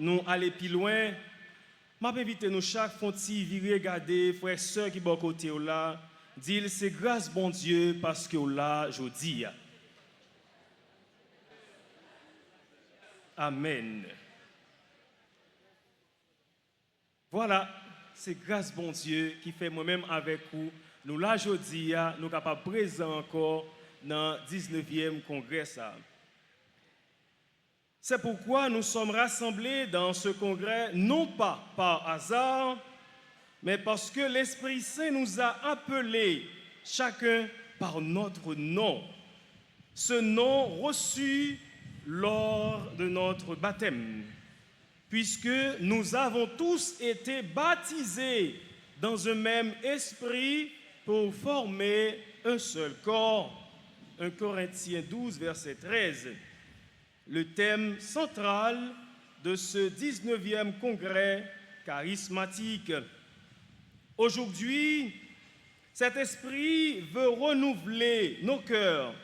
nous aller plus loin, m'invite nous chaque fois virer regarder frère sœur qui bon côté là, dire c'est grâce bon Dieu parce que là jodi. Amen. Voilà, c'est grâce bon Dieu qui fait moi-même avec vous. Nous là jodi, nous capables présent encore dans le 19e congrès ça. C'est pourquoi nous sommes rassemblés dans ce congrès, non pas par hasard, mais parce que l'Esprit Saint nous a appelés chacun par notre nom. Ce nom reçu lors de notre baptême, puisque nous avons tous été baptisés dans un même esprit pour former un seul corps. 1 Corinthiens 12, verset 13. Le thème central de ce 19e congrès charismatique. Aujourd'hui, cet esprit veut renouveler nos cœurs,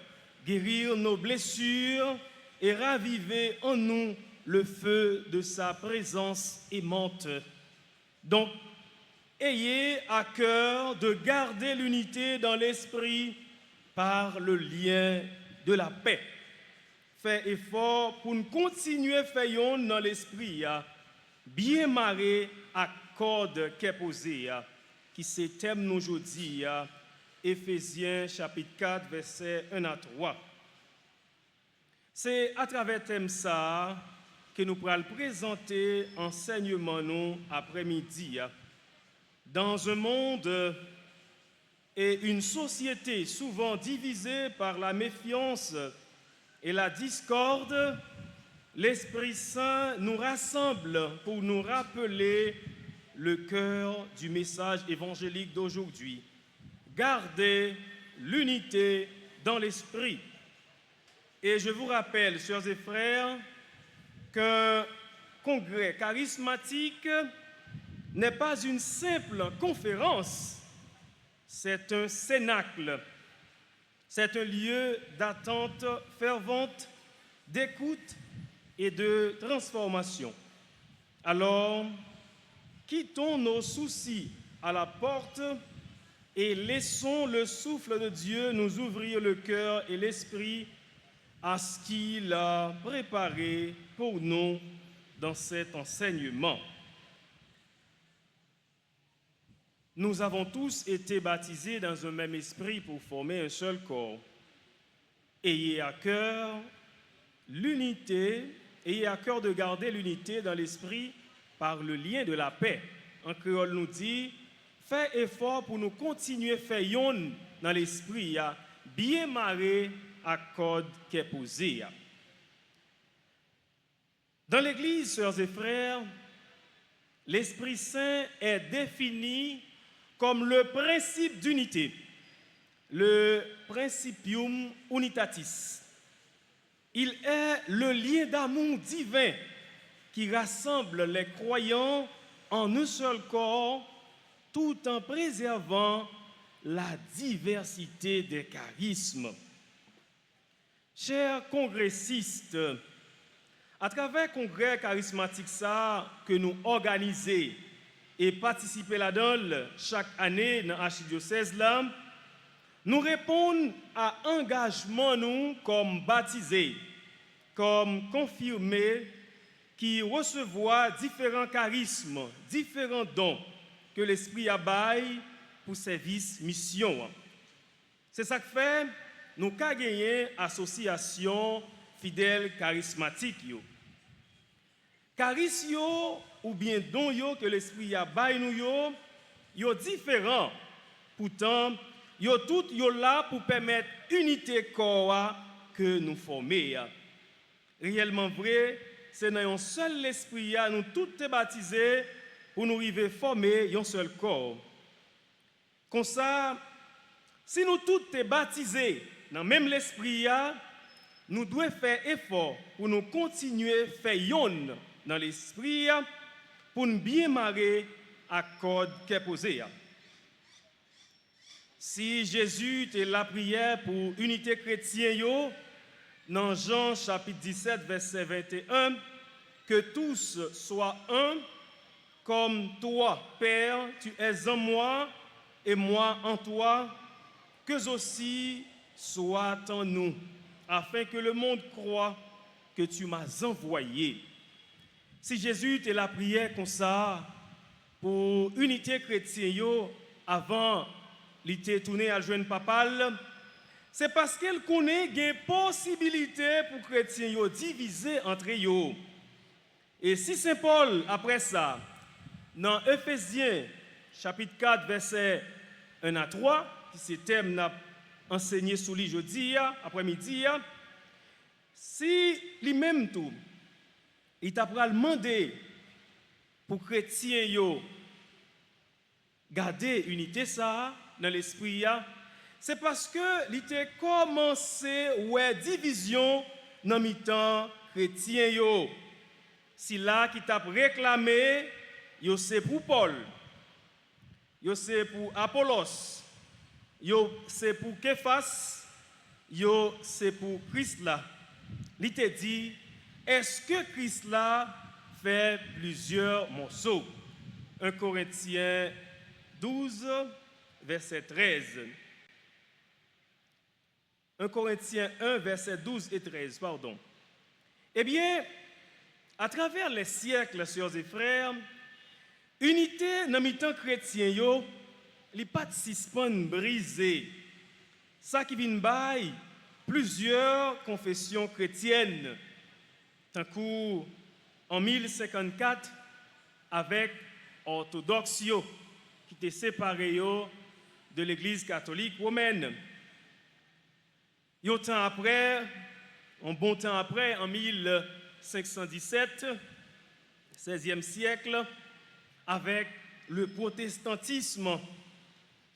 guérir nos blessures et raviver en nous le feu de sa présence aimante. Donc, ayez à cœur de garder l'unité dans l'esprit par le lien de la paix. Fait effort pour nous continuer à faire dans l'esprit, bien marrer à corde qui est posée, qui c'est thème nous aujourd'hui, Éphésiens chapitre 4, versets 1 à 3. C'est à travers thème ça que nous pourrons présenter enseignement nous après-midi. Dans un monde et une société souvent divisée par la méfiance et la discorde, l'Esprit Saint nous rassemble pour nous rappeler le cœur du message évangélique d'aujourd'hui. Gardez l'unité dans l'esprit. Et je vous rappelle, sœurs et frères, qu'un congrès charismatique n'est pas une simple conférence, c'est un cénacle. C'est un lieu d'attente fervente, d'écoute et de transformation. Alors, quittons nos soucis à la porte et laissons le souffle de Dieu nous ouvrir le cœur et l'esprit à ce qu'il a préparé pour nous dans cet enseignement. Nous avons tous été baptisés dans un même esprit pour former un seul corps. Ayez à cœur l'unité, ayez à cœur de garder l'unité dans l'esprit par le lien de la paix. En créole nous dit, faites effort pour nous continuer à faire yon dans l'esprit, bien marrer à corde qui est posée. Dans l'Église, sœurs et frères, l'Esprit Saint est défini comme le principe d'unité, le principium unitatis. Il est le lien d'amour divin qui rassemble les croyants en un seul corps tout en préservant la diversité des charismes. Chers congressistes, à travers le congrès charismatique ça que nous organisons et participer là-dedans chaque année dans l'archidiocèse là, nous répondons à engagement nous comme baptisés, comme confirmés qui recevoir différents charismes, différents dons que l'Esprit a baillé pour service mission. C'est ça que fait nous avons gagné association fidèle charismatique. Charisme ou bien don que l'Esprit a baillé nous yo différents. Pourtant, yo tout yo là pour permettre unité corps que nous former. Réellement vrai, c'est dans un seul esprit nous tous baptisés pour nous arriver former un seul corps. Comme ça, si nous tous baptisés dans même l'esprit nous devons faire effort pour nous continuer à faire yon dans l'esprit pour nous bien marrer à corde qui est posée. Si Jésus était la prière pour unité chrétienne, dans Jean chapitre 17, verset 21, que tous soient un, comme toi, Père, tu es en moi et moi en toi, qu'eux aussi soient en nous, afin que le monde croie que tu m'as envoyé. Si Jésus te la prière comme ça, pour unité chrétienne, avant l'été tourné à joindre papal, c'est parce qu'elle connaît qu'il y a une possibilité pour les chrétiens de diviser entre eux. Et si Saint Paul, après ça, dans Ephésiens, chapitre 4, versets 1 à 3, qui c'est thème n'a enseigné sous lui jeudi, après-midi, si lui-même tout, il t'a demandé pour les chrétiens de garder l'unité ça dans l'esprit, c'est parce que il a commencé ouais division dans mi-temps chrétien yo. Si là qui t'a réclamé, yo c'est pour Paul, yo c'est pour Apollos, yo c'est pour Képhas, yo c'est pour Christ là. Il te dit, est-ce que Christ là fait plusieurs morceaux? 1 Corinthiens 12, verset 13. 1 Corinthiens 1, verset 12 et 13, pardon. Eh bien, à travers les siècles, sœurs et frères, unité dans le temps chrétien, les participants brisés. Ça qui vient bailler plusieurs confessions chrétiennes. Tant qu'en 1054, avec orthodoxe qui étaient séparés de l'Église catholique romaine. Un bon temps après, en 1517, 16e siècle, avec le protestantisme,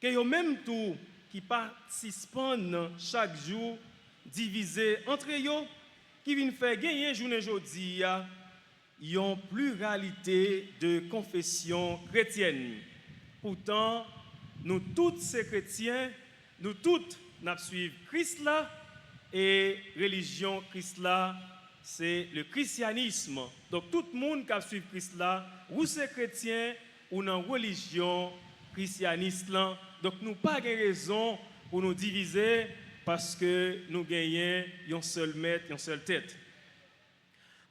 que yo même tout qui participent chaque jour divisé entre eux, qui viennent faire gagner journée aujourd'hui, y ont pluralité de confessions chrétiennes. Pourtant, nous tous ces chrétiens, nous toutes nous suivons Christ là, et religion Christ là, c'est le christianisme. Donc tout le monde qui suit Christ là, ou c'est chrétien ou dans religion christianiste là. Donc nous pas de raison pour nous diviser parce que nous gagnons une seule maître, une seule tête.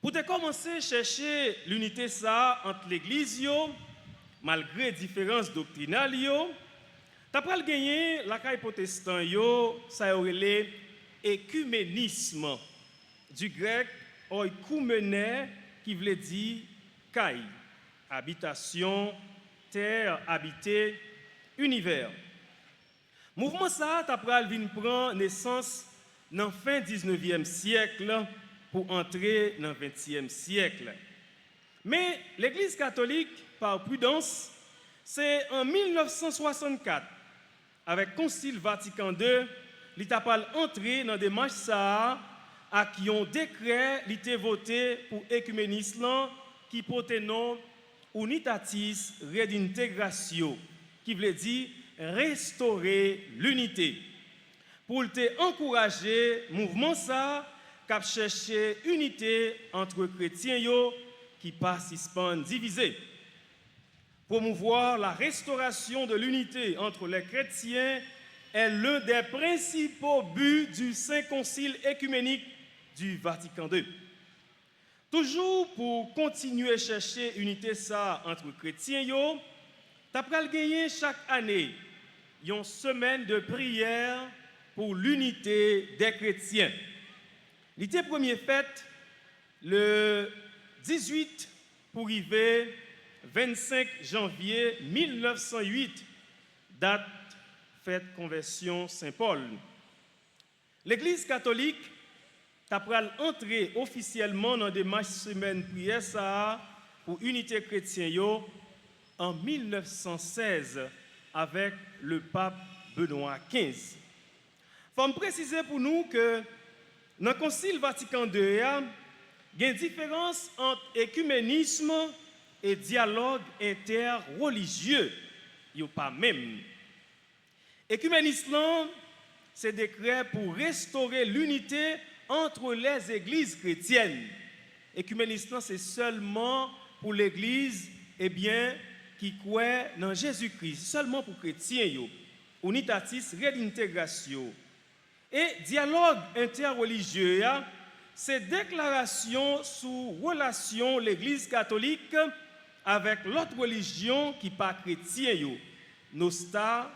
Pour commencer à chercher l'unité ça entre l'église malgré différences doctrinales t'as pas gagner la caille protestant ça aurait l'écuménisme du grec oikoumene qui veut dire caille, habitation, terre habitée, univers. Mouvement ça t'as pral vinn prend naissance dans fin 19e siècle pour entrer dans 20e siècle. Mais l'Église catholique, par prudence, c'est en 1964, avec le Concile Vatican II, il a entré dans des marches ça à qui ont décret, il a voté pour l'écuménisme qui porte nom Unitatis Redintegratio, qui veut dire restaurer l'unité. Pour te encourager, mouvement ça, qui cherché unité entre chrétiens qui participent divisés. Promouvoir la restauration de l'unité entre les chrétiens est l'un des principaux buts du Saint Concile écuménique du Vatican II. Toujours pour continuer à chercher unité ça entre chrétiens, t'as pral gagner chaque année une semaine de prière pour l'unité des chrétiens. L'unité première fête le 18 pour arriver 25 janvier 1908, date fête conversion Saint-Paul. L'Église catholique après entrer officiellement dans des marches semaines prière ça pour unité chrétienne en 1916 avec le pape Benoît XV. Il faut préciser pour nous que dans le Concile Vatican II, il y a une différence entre écuménisme et dialogue interreligieux. Il n'y a pas même. Écuménisme, c'est décret pour restaurer l'unité entre les églises chrétiennes. écuménisme c'est seulement pour l'église qui croit dans Jésus-Christ, seulement pour chrétiens yo. Unitatis redintegratio. Et dialogue interreligieux, c'est déclaration sur relation l'église catholique avec l'autre religion qui pas chrétien yo. Nostra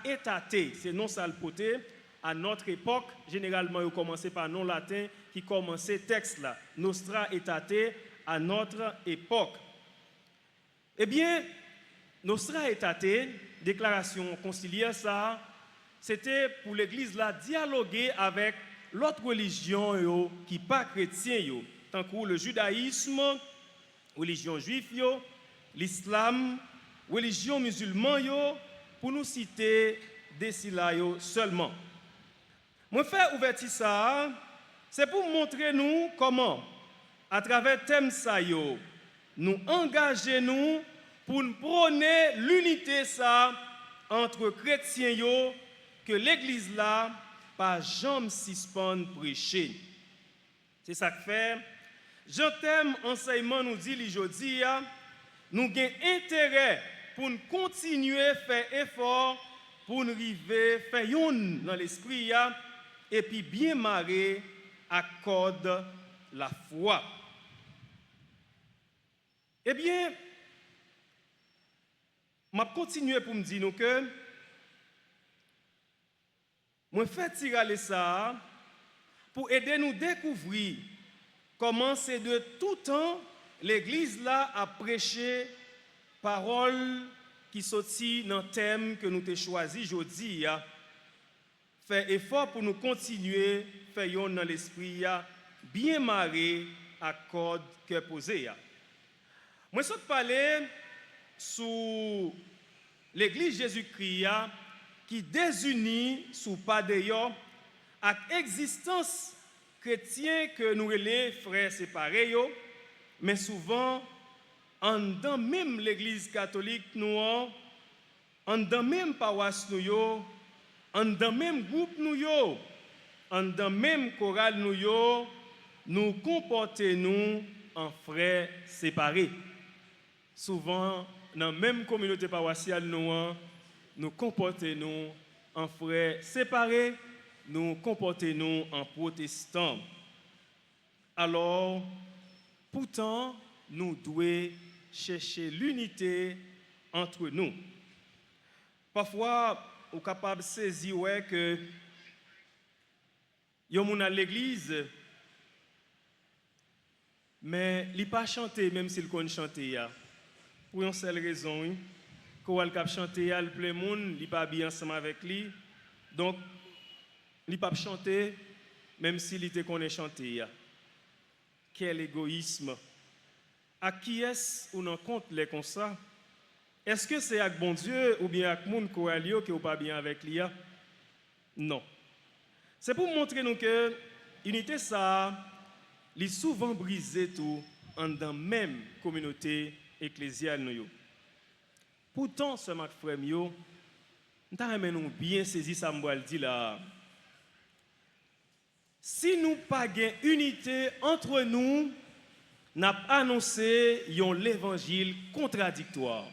aetate, c'est non ça le poté. À notre époque, généralement, il commençait par non latin qui commençait texte là. Nostra aetate à notre époque. Eh bien, Nostra aetate, déclaration conciliaire ça, c'était pour l'église là dialoguer avec l'autre religion yo, qui pas chrétien yo, tant que le judaïsme, religion juive yo, l'islam, religion musulmane yo, pour nous citer des yo seulement. Moi faire ouverture ça, c'est pour montrer nous comment à travers thème ça yo, nous engager nous pour nous prôner l'unité ça entre chrétiens yo que l'église là pas jamais suspend prêcher. C'est ça que fait Jean thème enseignement nous dit aujourd'hui nous avons intérêt pour nous continuer à faire effort pour nous arriver faire yon dans l'esprit et puis bien marrer à code la foi. Eh bien, je vais continuer pour me dire que je fais tirer ça pour aider nous découvrir comment c'est de tout temps l'église là a prêché parole qui sortit dans le thème que nous avons choisi aujourd'hui. Faire effort pour nous continuer à faire dans l'esprit bien marrer à code que posé. Moi je parler sur l'église Jésus-Christ qui désunit sous pas d'ailleurs à l'existence chrétienne que nous les frères séparés mais souvent en dans même l'église catholique nous en dans même paroisse nous en dans même groupe nous en dans même chorale nous comportons en frères séparés. Souvent dans la même communauté paroissiale nous comportons en frères séparés, nous comportons en protestants. Alors, pourtant, nous devons chercher l'unité entre nous. Parfois, on est capable de saisir que il y a des gens à l'église, mais il n'a pas chanté, même s'il connaît chanter. Pour une seule raison, quand il a chanté, il y a plein de monde, il n'est pas bien ensemble avec lui. Donc, il n'a pas chanté, même s'il était connaît chanter. Quel égoïsme! À qui est-ce qu'on en compte les comme ça? Est-ce que c'est avec bon Dieu ou bien avec monde qui n'est pas bien avec lui? Non. C'est pour montrer nous que l'unité ça, est souvent brisée tout en dans même communauté ecclésiale nous. Pourtant, ce matin frère nous avons bien saisi ça me dit là. Si nous pas gain unité entre nous, n'a annoncé l'évangile contradictoire.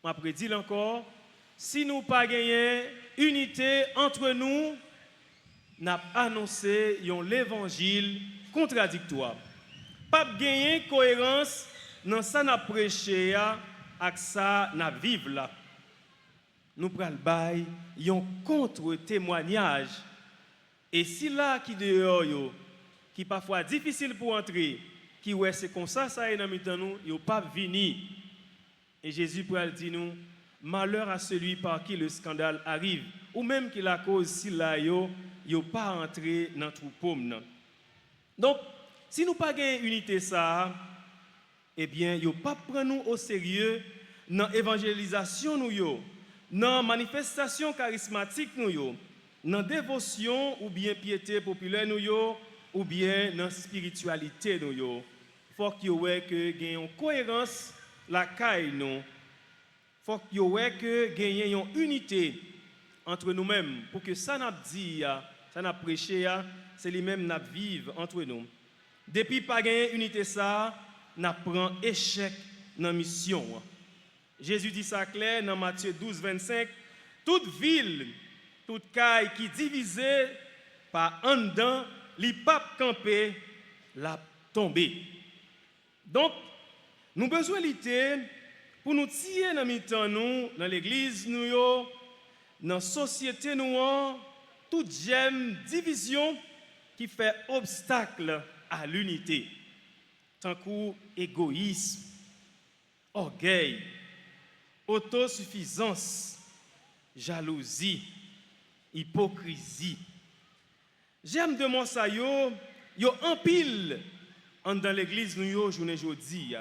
M'a prédit encore, si nous pas gagné unité entre nous, n'a annoncé l'évangile contradictoire. Pas gagné cohérence dans ça n'a prêché avec ça n'a vivre là. Nous pral bail yon contre témoignage et si là qui dehors yo qui parfois difficile pour entrer qui ouais c'est comme ça est dans mitan nous yo pas venir et Jésus pral dit nous malheur à celui par qui le scandale arrive ou même qui la cause si là yo pas entrer dans troupeau nan. Donc si nous pas gain unité ça eh bien yo pas prendre nous au sérieux dans évangélisation nous yo dans manifestation charismatique nous yo dans dévotion ou bien piété populaire nous yo ou bien dans spiritualité nous yo faut que yo ouais que gagne une cohérence la caille nous faut que yo ouais que gagne une unité entre nous-mêmes pour que ça n'a dit ça n'a prêché c'est lui même n'a vivre entre nous Depuis pas gagné unité ça, n'a prend échec dans mission. Jésus dit ça clair dans Matthieu 12, 25. Toute ville, toute caille qui divisée par en dedans, li pape campé, la tomber. Donc, nous avons besoin de pour nous tirer dans mi-temps nous, dans l'église nous, dans la société nous, toute j'aime division qui fait obstacle à l'unité. Tant qu'égoïsme, orgueil, autosuffisance, jalousie, hypocrisie. J'aime de mon ça yo en pile dans l'église nous yo journée jodi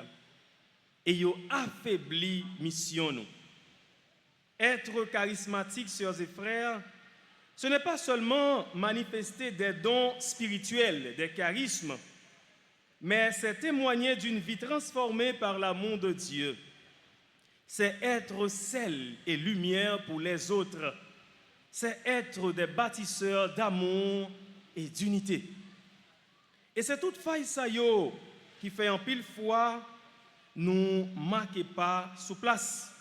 et yo affaibli mission nous. Être charismatique, sœurs et frères, ce n'est pas seulement manifester des dons spirituels, des charismes, mais c'est témoigner d'une vie transformée par l'amour de Dieu. C'est être sel et lumière pour les autres. C'est être des bâtisseurs d'amour et d'unité. Et c'est toute faille ça yo qui fait en pile fois nous marquez pas sous place.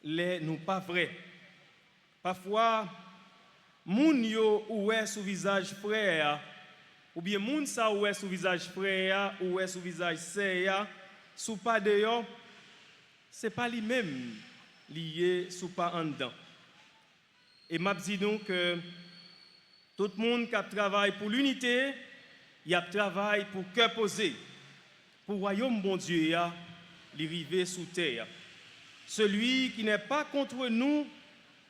Les nous pas vrai. Parfois moun yo oué sous visage frère ou bien moun sa oué sous visage frère ou sous visage sœur sous pas de yo c'est pas lui même lié sous pas en dedans. Et m'a dit donc que tout le monde qui travaille pour l'unité, il y a travail pour cœur posé, pour le royaume bon Dieu, l'arrivée sous terre. Celui qui n'est pas contre nous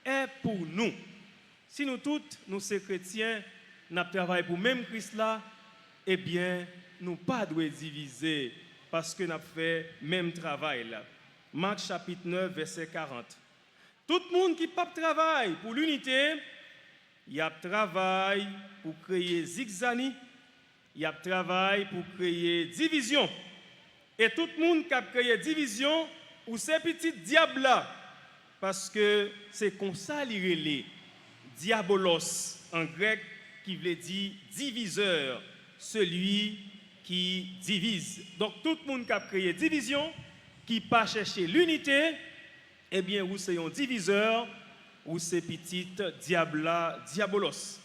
est pour nous. Si nous toutes, nous sommes chrétiens, nous travaillons pour même Christ là, eh bien, nous ne pas diviser parce que nous avons fait le même travail là. Marc chapitre 9, verset 40. Tout le monde qui travaille pour l'unité, il y a travail pour créer zigzani, il y a travail pour créer division. Et tout le monde qui a créé division, ou ces petits diables là, parce que c'est comme ça les diabolos en grec qui veut dire diviseur, celui qui divise. Donc tout le monde qui a créé division, qui pas chercher l'unité, eh bien vous c'est un diviseur ou ces petites diabla, diabolos.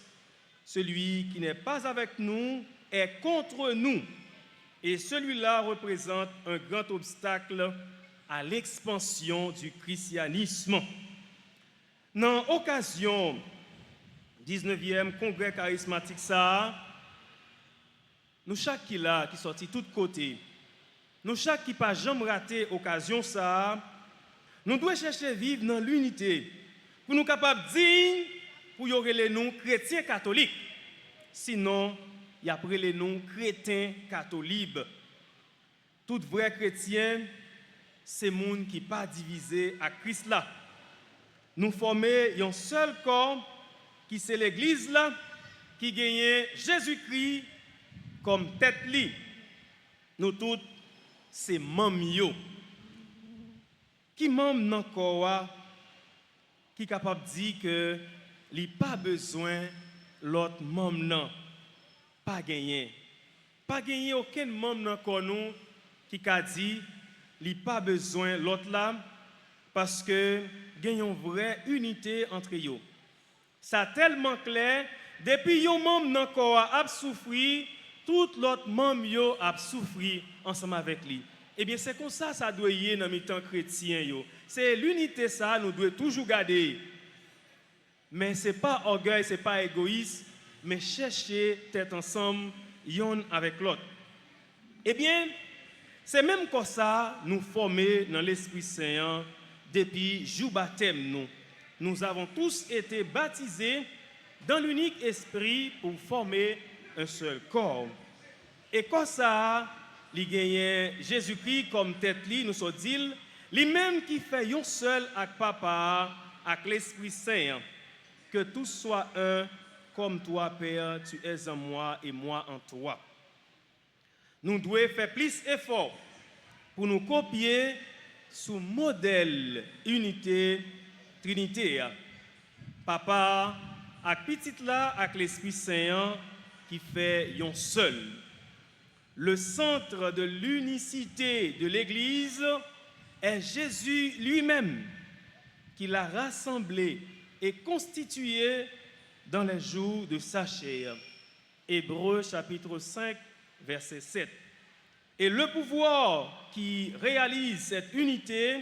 Celui qui n'est pas avec nous est contre nous. Et celui-là représente un grand obstacle à l'expansion du christianisme. Dans l'occasion 19e congrès charismatique ça, nous chaque qui là qui sorti tout côté, nous chaque qui pas jamais raté occasion ça, nous devons chercher à vivre dans l'unité pour nous capables de dire pour y aurait les noms chrétiens catholiques. Sinon, il y a après les noms chrétiens catholiques. Tout vrai chrétien, c'est monde qui pas divisé à Christ là. Nous former un seul corps qui c'est l'église là qui gagne Jésus-Christ comme tête li. Nous tous c'est membres qui membre dans corps qui capable de dire que il pas besoin l'autre membre non pas gagner aucun membre dans corps nous qui a dit il pas besoin l'autre là parce que gagnons vraie unité entre eux. Ça tellement clair depuis un membre dans corps a souffri, tout l'autre membre yo a souffri ensemble avec lui. Eh bien c'est comme ça doit y être dans les temps chrétiens yo. C'est l'unité ça nous doit toujours garder. Mais c'est pas orgueil, c'est pas égoïste, mais chercher tête ensemble yon avec l'autre. Eh bien c'est même comme ça nous former dans l'Esprit Saint depuis jour baptême nous. Nous avons tous été baptisés dans l'unique esprit pour former un seul corps. Et comme ça, il gagne Jésus-Christ comme tête li, nous sommes dit, lui-même qui fait un seul avec Papa, avec l'Esprit Saint, que tout soit un, comme toi, Père, tu es en moi et moi en toi. Nous devons faire plus d'efforts pour nous copier sous modèle unité, Trinité. Papa, avec petit là, avec l'Esprit Saint qui fait un seul. le centre de l'unicité de l'Église est Jésus lui-même, qui l'a rassemblé et constitué dans les jours de sa chair. Hébreux chapitre 5, verset 7. Et le pouvoir qui réalise cette unité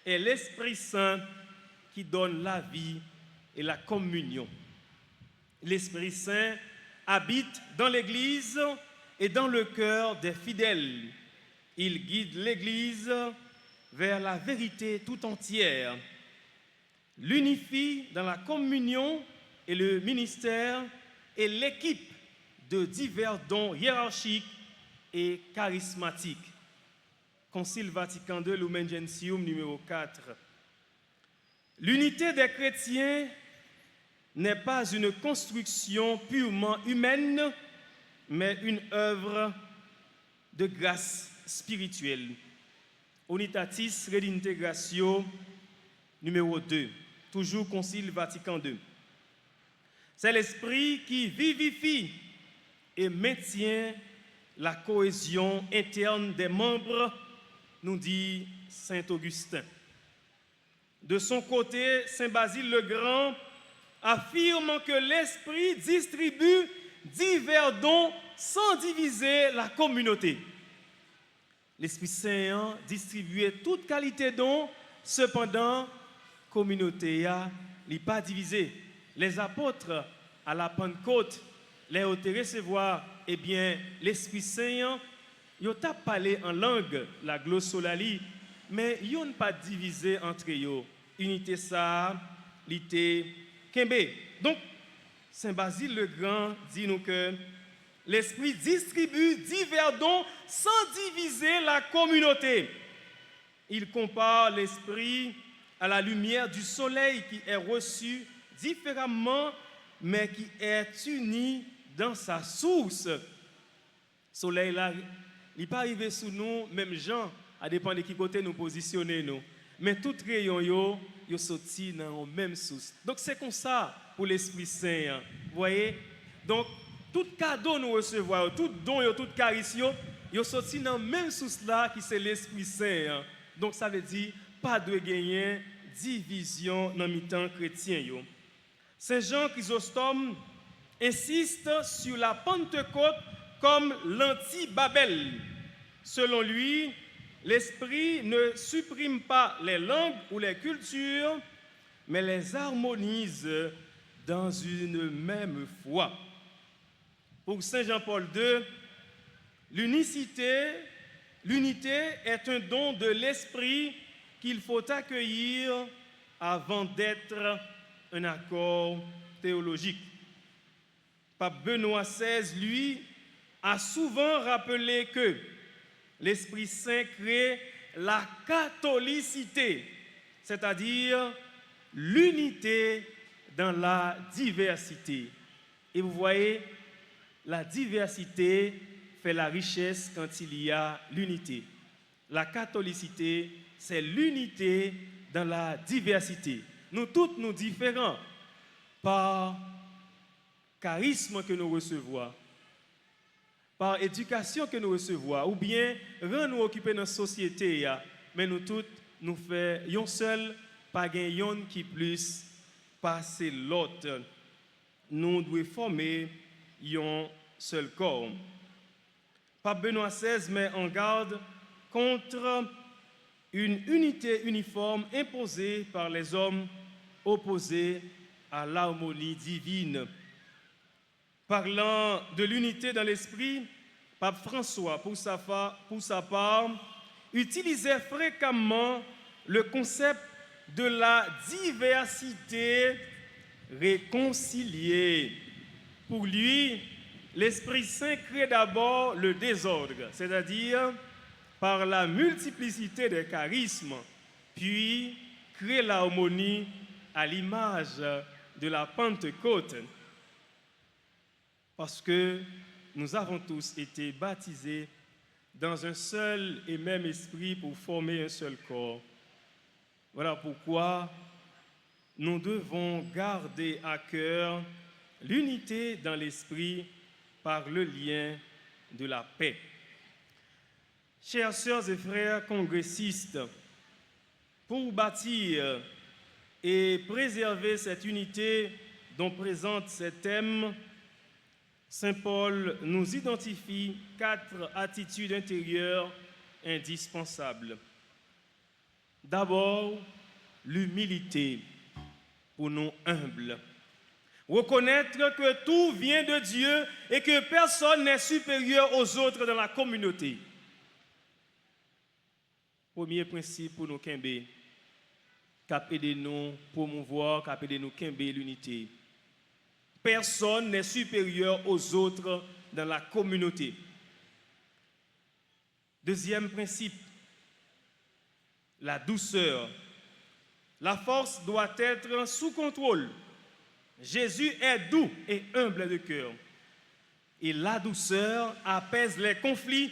est l'Esprit Saint qui donne la vie et la communion. L'Esprit Saint habite dans l'Église et dans le cœur des fidèles. Il guide l'Église vers la vérité tout entière, l'unifie dans la communion et le ministère et l'équipe de divers dons hiérarchiques et charismatiques. Concile Vatican II, Lumen Gentium numéro 4. L'unité des chrétiens n'est pas une construction purement humaine, mais une œuvre de grâce spirituelle. Unitatis Redintegratio numéro 2, toujours Concile Vatican II. C'est l'esprit qui vivifie et maintient la cohésion interne des membres, nous dit saint Augustin. De son côté, saint Basile le Grand affirme que l'esprit distribue divers dons sans diviser la communauté. L'Esprit Saint distribuait toute qualité de dons, cependant, la communauté n'est pas divisée. Les apôtres, à la Pentecôte, les ont recevoir, eh bien, l'Esprit Saint, ils ont parlé en langue, la glossolalie, mais ils n'ont pas divisé entre eux. Unité ça, l'ité, Kembe. Donc, Saint Basile le Grand dit nous que l'Esprit distribue divers dons sans diviser la communauté. Il compare l'Esprit à la lumière du soleil qui est reçue différemment, mais qui est uni dans sa source. Le soleil là, il n'est pas arrivé sous nous, même gens, à dépendre de qui côté nous positionnons nous. Mais tout rayon yo sorti dans la même source. Donc c'est comme ça pour l'Esprit Saint. Vous voyez? Donc tout cadeau nous recevons, tout don, tout charisme, yo sorti dans la même source là qui c'est l'Esprit Saint. Donc ça veut dire pas de gagner division dans le temps chrétien. Saint Jean Chrysostome insiste sur la Pentecôte comme l'anti-Babel. Selon lui, l'Esprit ne supprime pas les langues ou les cultures, mais les harmonise dans une même foi. Pour Saint Jean-Paul II, l'unité est un don de l'Esprit qu'il faut accueillir avant d'être un accord théologique. Pape Benoît XVI, lui, a souvent rappelé que l'Esprit Saint crée la catholicité, c'est-à-dire l'unité dans la diversité. Et vous voyez, la diversité fait la richesse quand il y a l'unité. La catholicité, c'est l'unité dans la diversité. Nous tous, nous différents par charisme que nous recevons, par éducation que nous recevons, ou bien nous occuper dans la société, mais nous tous, nous faisons un seul, pas un qui plus passer l'autre. Nous devons former un seul corps. Pape Benoît XVI met en garde contre une unité uniforme imposée par les hommes opposés à l'harmonie divine. Parlant de l'unité dans l'esprit, Pape François, pour sa part, utilisait fréquemment le concept de la diversité réconciliée. Pour lui, l'Esprit Saint crée d'abord le désordre, c'est-à-dire par la multiplicité des charismes, puis crée l'harmonie à l'image de la Pentecôte. Parce que nous avons tous été baptisés dans un seul et même esprit pour former un seul corps. Voilà pourquoi nous devons garder à cœur l'unité dans l'esprit par le lien de la paix. Chers sœurs et frères congressistes, pour bâtir et préserver cette unité dont présente ces thèmes, Saint Paul nous identifie 4 attitudes intérieures indispensables. D'abord, l'humilité pour nous humbles. Reconnaître que tout vient de Dieu et que personne n'est supérieur aux autres dans la communauté. Premier principe pour nous Kembe, capé de nous promouvoir, capé de nous Kembe l'unité. Personne n'est supérieur aux autres dans la communauté. Deuxième principe, la douceur. La force doit être sous contrôle. Jésus est doux et humble de cœur. Et la douceur apaise les conflits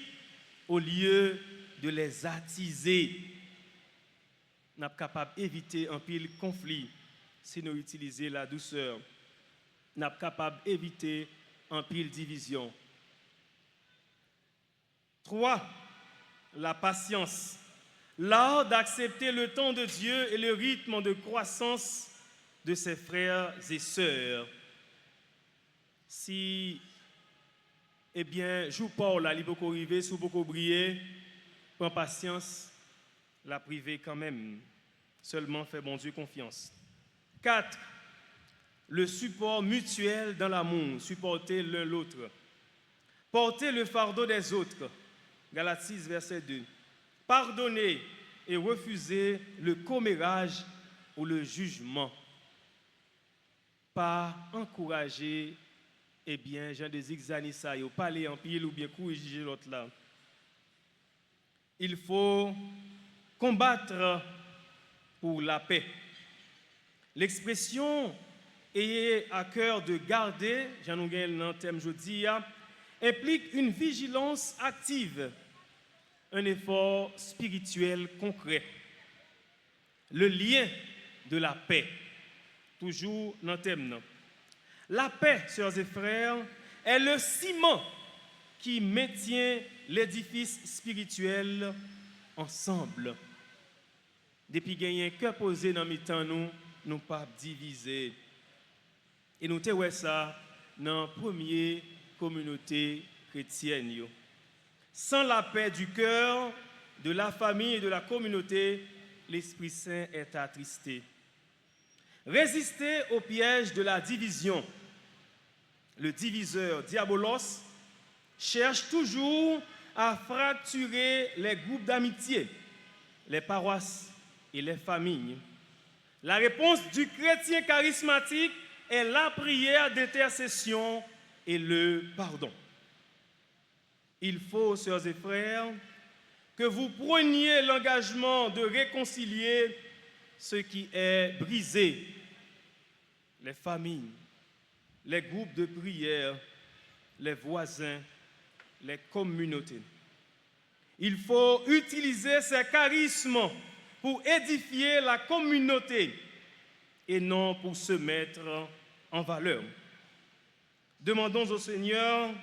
au lieu de les attiser. Nous sommes capables d'éviter un pile conflit si nous utilisons la douceur. Nous sommes capables d'éviter un pile division. 3. La patience. L'art d'accepter le temps de Dieu et le rythme de croissance de ses frères et sœurs. Si, eh bien, joue Paul, là, il peut arriver, sous beaucoup briller, prends patience, la priver quand même. Seulement fait bon Dieu confiance. 4. Le support mutuel dans l'amour, supporter l'un l'autre. Porter le fardeau des autres. Galates 6, verset 2. Pardonner et refuser le commérage ou le jugement. Pas encourager, eh bien, Jean de zigzani ça, ou parler en pile ou bien corriger l'autre là. Il faut combattre pour la paix. L'expression ayez à cœur de garder, j'en ai un thème jeudi, implique une vigilance active, un effort spirituel concret. Le lien de la paix, toujours dans le thème. La paix, sœurs et frères, est le ciment qui maintient l'édifice spirituel ensemble. Depuis qu'il y a un cœur posé dans le temps, nous pas diviser. Et nous avons ça dans la première communauté chrétienne. Sans la paix du cœur, de la famille et de la communauté, l'Esprit Saint est attristé. Résister au piège de la division. Le diviseur Diabolos cherche toujours à fracturer les groupes d'amitié, les paroisses et les familles. La réponse du chrétien charismatique est la prière d'intercession et le pardon. Il faut, sœurs et frères, que vous preniez l'engagement de réconcilier ce qui est brisé, les familles, les groupes de prière, les voisins, les communautés. Il faut utiliser ces charismes pour édifier la communauté et non pour se mettre en valeur. Demandons au Seigneur,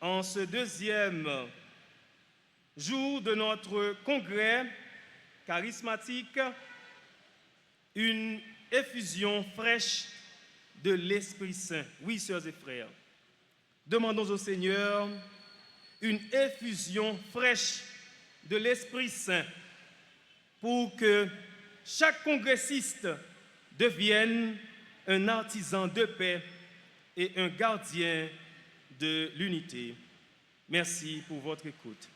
en ce deuxième jour de notre congrès charismatique, une effusion fraîche de l'Esprit Saint. Oui, sœurs et frères, demandons au Seigneur une effusion fraîche de l'Esprit Saint pour que chaque congressiste devienne un artisan de paix et un gardien de l'unité. Merci pour votre écoute.